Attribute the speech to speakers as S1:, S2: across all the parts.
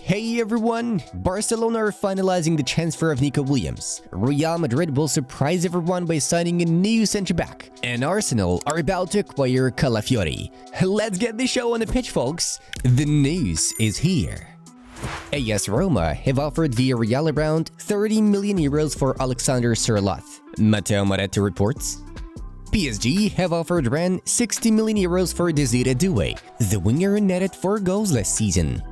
S1: Hey everyone! Barcelona are finalizing the transfer of NICO Williams. Real Madrid will surprise everyone by signing a new centre-back. And Arsenal are about to acquire Calafiori. Let's get the show on the pitch, folks! The news is here. AS Roma have offered Villarreal around 30 million euros for Alexander Sørloth. Matteo Moretti reports. PSG have offered around 60 million euros for Desire Doué. The winger netted 4 goals last season.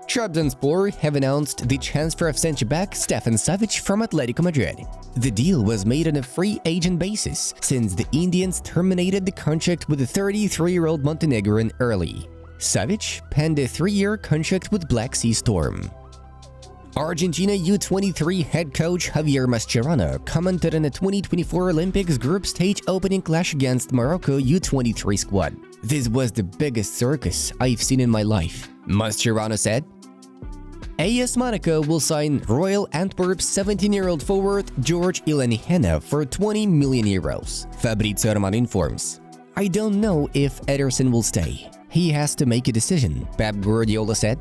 S1: Trabzonspor have announced the transfer of centre-back Stefan Savic from Atletico Madrid. The deal was made on a free agent basis since the Indians terminated the contract with the 33-year-old Montenegrin early. Savic penned a 3-year contract with Black Sea Storm. Argentina U23 head coach Javier Mascherano commented on the 2024 Olympics group stage opening clash against Morocco U23 squad. "This was the biggest circus I've seen in my life," Mascherano said. AS Monaco will sign Royal Antwerp's 17-year-old forward George Ilanihena for 20 million euros, Fabrizio Romano informs. "I don't know if Ederson will stay. He has to make a decision," Pep Guardiola said.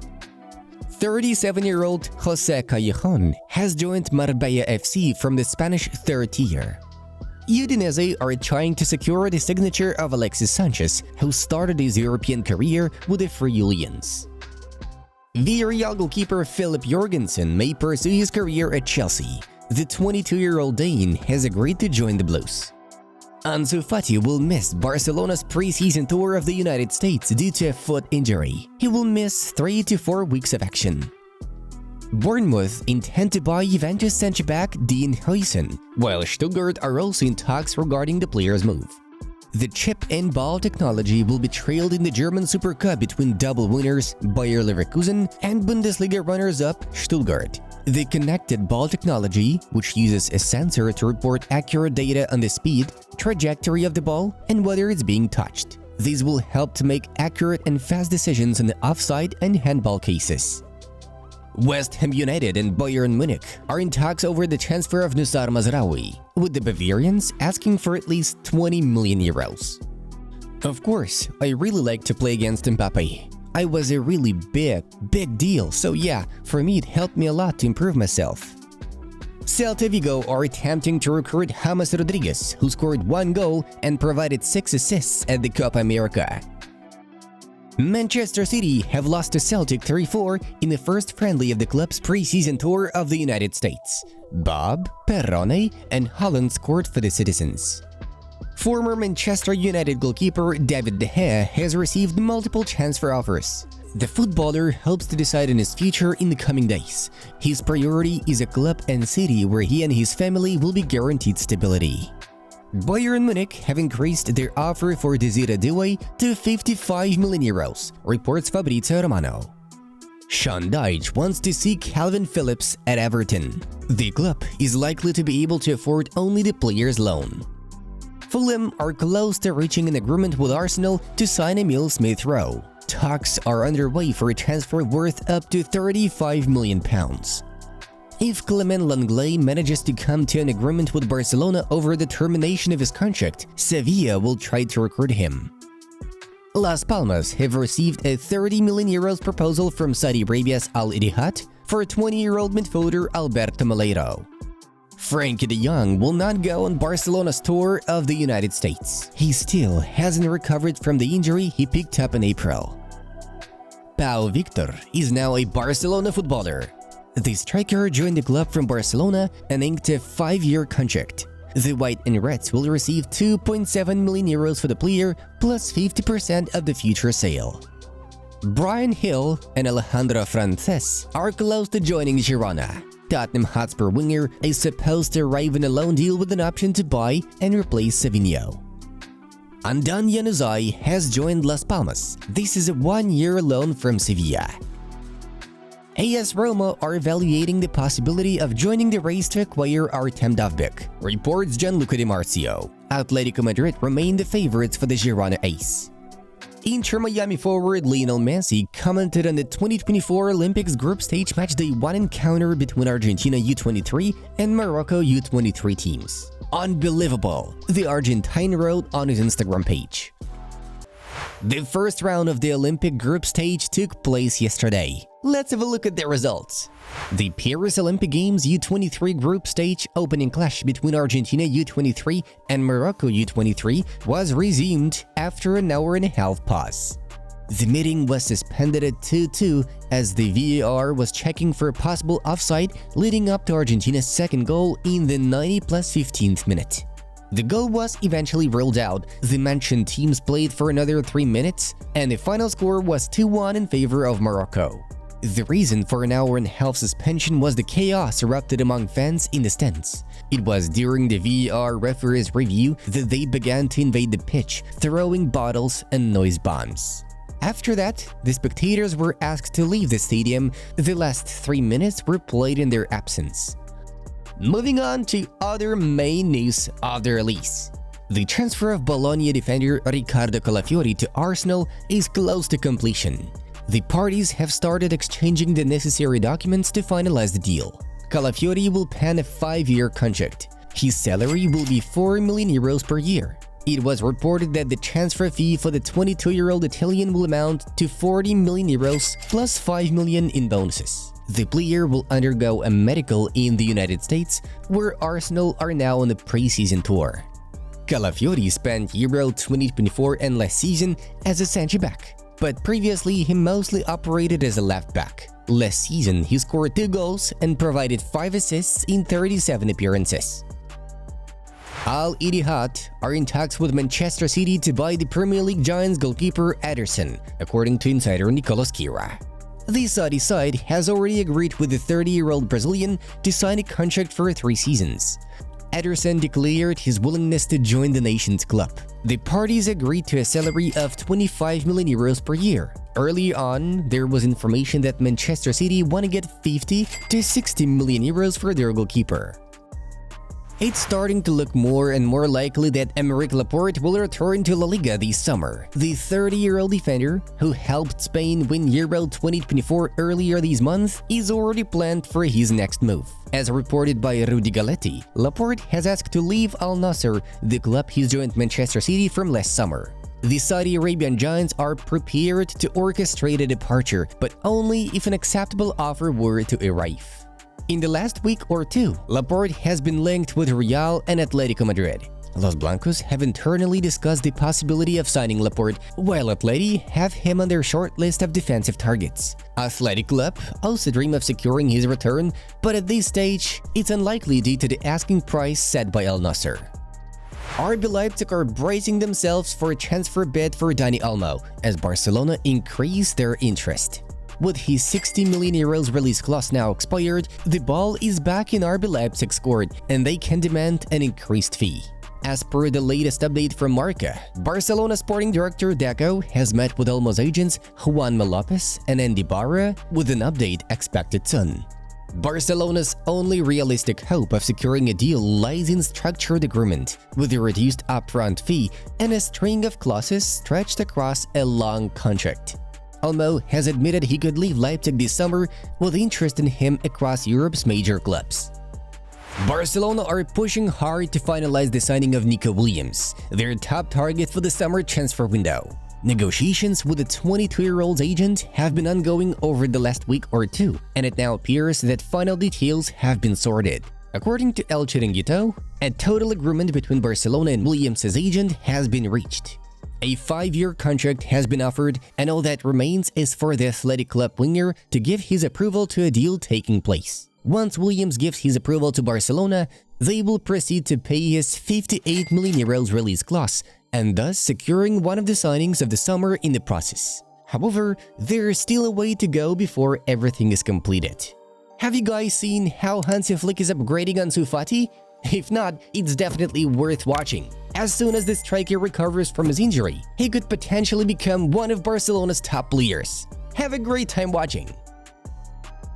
S1: 37-year-old José Callejon has joined Marbella FC from the Spanish third tier. Udinese are trying to secure the signature of Alexis Sanchez, who started his European career with the Friulians. Villarreal goalkeeper Philip Jorgensen may pursue his career at Chelsea. The 22-year-old Dane has agreed to join the Blues. Ansu Fati will miss Barcelona's pre-season tour of the United States due to a foot injury. He will miss 3 to 4 weeks of action. Bournemouth intend to buy Juventus centre-back Dean Huijsen, while Stuttgart are also in talks regarding the player's move. The chip-and-ball technology will be trailed in the German Super Cup between double winners Bayer Leverkusen and Bundesliga runners-up Stuttgart. The connected ball technology, which uses a sensor to report accurate data on the speed, trajectory of the ball, and whether it's being touched. These will help to make accurate and fast decisions in the offside and handball cases. West Ham United and Bayern Munich are in talks over the transfer of Noussair Mazraoui, with the Bavarians asking for at least 20 million euros. "Of course, I really like to play against Mbappe. I was a really big deal, so yeah, for me it helped me a lot to improve myself." Celta Vigo are attempting to recruit James Rodriguez, who scored 1 goal and provided 6 assists at the Copa America. Manchester City have lost to Celtic 3-4 in the first friendly of the club's pre-season tour of the United States. Bob, Perrone, and Holland scored for the citizens. Former Manchester United goalkeeper David De Gea has received multiple transfer offers. The footballer hopes to decide on his future in the coming days. His priority is a club and city where he and his family will be guaranteed stability. Bayern Munich have increased their offer for Desire Doué to 55 million euros, reports Fabrizio Romano. Sean Dyche wants to see Calvin Phillips at Everton. The club is likely to be able to afford only the player's loan. Fulham are close to reaching an agreement with Arsenal to sign Emile Smith-Rowe. Talks are underway for a transfer worth up to £35 million. If Clement Lenglet manages to come to an agreement with Barcelona over the termination of his contract, Sevilla will try to recruit him. Las Palmas have received a 30 million euros proposal from Saudi Arabia's Al Ittihad for 20-year-old midfielder Alberto Moleiro. Frankie de Jong will not go on Barcelona's tour of the United States. He still hasn't recovered from the injury he picked up in April. Pau Victor is now a Barcelona footballer. The striker joined the club from Barcelona and inked a 5-year contract. The White and Reds will receive 2.7 million euros for the player, plus 50% of the future sale. Bryan Hill and Alejandro Frances are close to joining Girona. Tottenham Hotspur winger is supposed to arrive in a loan deal with an option to buy and replace Savinho. Andán Januzaj has joined Las Palmas. This is a 1-year loan from Sevilla. AS Roma are evaluating the possibility of joining the race to acquire Artem Dovbyk, reports Gianluca Di Marzio. Atletico Madrid remain the favorites for the Girona ace. Inter Miami forward Lionel Messi commented on the 2024 Olympics group stage matchday 1 encounter between Argentina U23 and Morocco U23 teams. "Unbelievable," the Argentine wrote on his Instagram page. The first round of the Olympic group stage took place yesterday. Let's have a look at the results. The Paris Olympic Games U23 group stage opening clash between Argentina U23 and Morocco U23 was resumed after an hour-and-a-half pause. The meeting was suspended at 2-2 as the VAR was checking for a possible offside leading up to Argentina's second goal in the 90+15th minute. The goal was eventually ruled out, the mentioned teams played for another 3 minutes, and the final score was 2-1 in favor of Morocco. The reason for an hour-and-a-half suspension was the chaos erupted among fans in the stands. It was during the VAR referee's review that they began to invade the pitch, throwing bottles and noise bombs. After that, the spectators were asked to leave the stadium. The last 3 minutes were played in their absence. Moving on to other main news of the release. The transfer of Bologna defender Riccardo Calafiori to Arsenal is close to completion. The parties have started exchanging the necessary documents to finalize the deal. Calafiori will pen a 5-year contract. His salary will be €4 million per year. It was reported that the transfer fee for the 22-year-old Italian will amount to €40 million plus €5 million in bonuses. The player will undergo a medical in the United States, where Arsenal are now on the pre-season tour. Calafiori spent Euro 2024 and last season as a centre-back, but previously he mostly operated as a left-back. Last season, he scored 2 goals and provided 5 assists in 37 appearances. Al Ittihad are in talks with Manchester City to buy the Premier League giants goalkeeper Ederson, according to insider Nicolas Kira. The Saudi side has already agreed with the 30-year-old Brazilian to sign a contract for 3 seasons. Ederson declared his willingness to join the nation's club. The parties agreed to a salary of €25 million per year. Early on, there was information that Manchester City want to get 50 to 60 million euros for their goalkeeper. It's starting to look more and more likely that Aymeric Laporte will return to La Liga this summer. The 30-year-old defender, who helped Spain win Euro 2024 earlier this month, is already planned for his next move. As reported by Rudy Galletti, Laporte has asked to leave Al Nassr, the club he joined Manchester City from last summer. The Saudi Arabian giants are prepared to orchestrate a departure, but only if an acceptable offer were to arrive. In the last week or two, Laporte has been linked with Real and Atletico Madrid. Los Blancos have internally discussed the possibility of signing Laporte, while Atleti have him on their short list of defensive targets. Athletic Club also dream of securing his return, but at this stage, it's unlikely due to the asking price set by Al Nassr. RB Leipzig are bracing themselves for a transfer bid for DANI OLMO, as Barcelona increase their interest. With his €60 million release clause now expired, the ball is back in RB Leipzig's court and they can demand an increased fee. As per the latest update from Marca, Barcelona sporting director Deco has met with Olmo's agents Juanma Lopez and Andy Barra with an update expected soon. Barcelona's only realistic hope of securing a deal lies in structured agreement, with a reduced upfront fee and a string of clauses stretched across a long contract. Olmo has admitted he could leave Leipzig this summer with interest in him across Europe's major clubs. Barcelona are pushing hard to finalize the signing of Nico Williams, their top target for the summer transfer window. Negotiations with the 22-year-old's agent have been ongoing over the last week or two, and it now appears that final details have been sorted. According to El Chiringuito, a total agreement between Barcelona and Williams' agent has been reached. A 5-year contract has been offered, and all that remains is for the Athletic Club winger to give his approval to a deal taking place. Once Williams gives his approval to Barcelona, they will proceed to pay his €58 million release clause, and thus securing one of the signings of the summer in the process. However, there's still a way to go before everything is completed. Have you guys seen how Hansi Flick is upgrading Ansu Fati? If not, it's definitely worth watching. As soon as the striker recovers from his injury, he could potentially become one of Barcelona's top players. Have a great time watching!